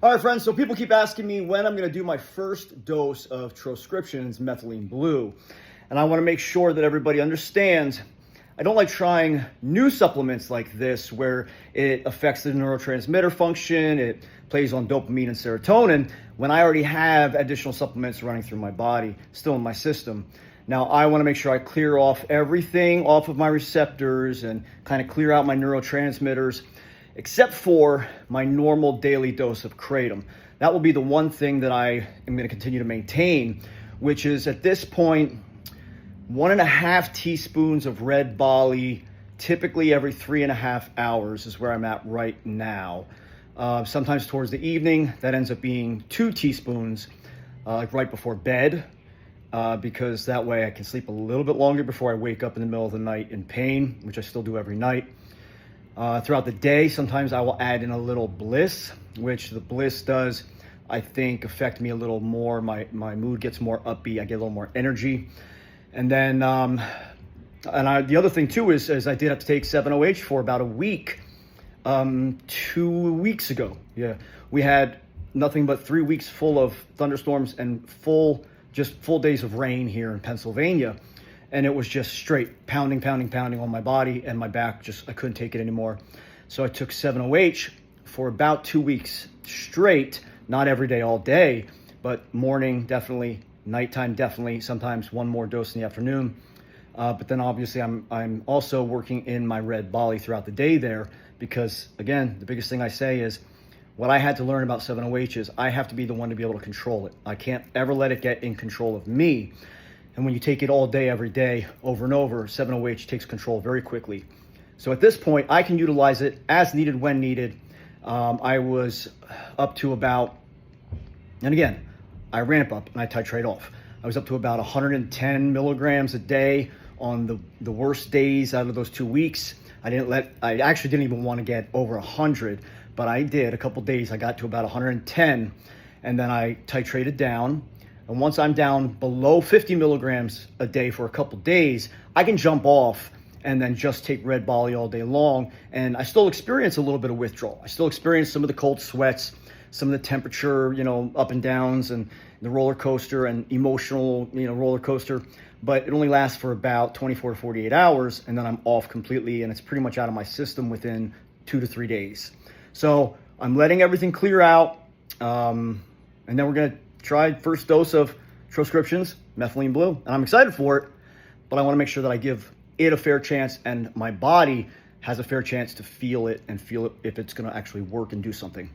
All right, friends, so people keep asking me when I'm going to do my first dose of Troscriptions Methylene Blue. And I want to make sure that everybody understands I don't like trying new supplements like this where it affects the neurotransmitter function, it plays on dopamine and serotonin, when I already have additional supplements running through my body, still in my system. Now, I want to make sure I clear off everything off of my receptors and kind of clear out my neurotransmitters, except for my normal daily dose of kratom. That will be the one thing that I am going to continue to maintain, which is at this point, 1.5 teaspoons of red Bali, typically every 3.5 hours is where I'm at right now. Sometimes towards the evening, that ends up being 2 teaspoons, like right before bed, because that way I can sleep a little bit longer before I wake up in the middle of the night in pain, which I still do every night. Throughout the day, sometimes I will add in a little bliss, which the bliss does, I think, affect me a little more. My mood gets more upbeat. I get a little more energy. And then, the other thing too is I did have to take 7-OH for about a week, 2 weeks ago. Yeah, we had nothing but 3 weeks full of thunderstorms and full days of rain here in Pennsylvania. And it was just straight pounding on my body and my back. I couldn't take it anymore. So I took 7-OH for about 2 weeks straight, not every day, all day, but morning, definitely, nighttime, definitely, sometimes one more dose in the afternoon. But then obviously I'm also working in my red Bali throughout the day there, because again, the biggest thing I say is what I had to learn about 7-OH is I have to be the one to be able to control it. I can't ever let it get in control of me. And when you take it all day, every day, over and over, 7-OH takes control very quickly. So at this point, I can utilize it as needed, when needed. I was up to about, and again, I ramp up and I titrate off. I was up to about 110 milligrams a day on the worst days out of those 2 weeks. I actually didn't even want to get over 100, but I did. A couple days, I got to about 110, and then I titrated down. And once I'm down below 50 milligrams a day for a couple days, I can jump off and then just take red Bali all day long. And I still experience a little bit of withdrawal. I still experience some of the cold sweats, some of the temperature, up and downs, and the roller coaster and emotional, roller coaster. But it only lasts for about 24 to 48 hours, and then I'm off completely, and it's pretty much out of my system within 2 to 3 days. So I'm letting everything clear out, and then we're going to try first dose of Troscriptions Methylene Blue, and I'm excited for it, but I want to make sure that I give it a fair chance and my body has a fair chance to feel it and feel it if it's going to actually work and do something.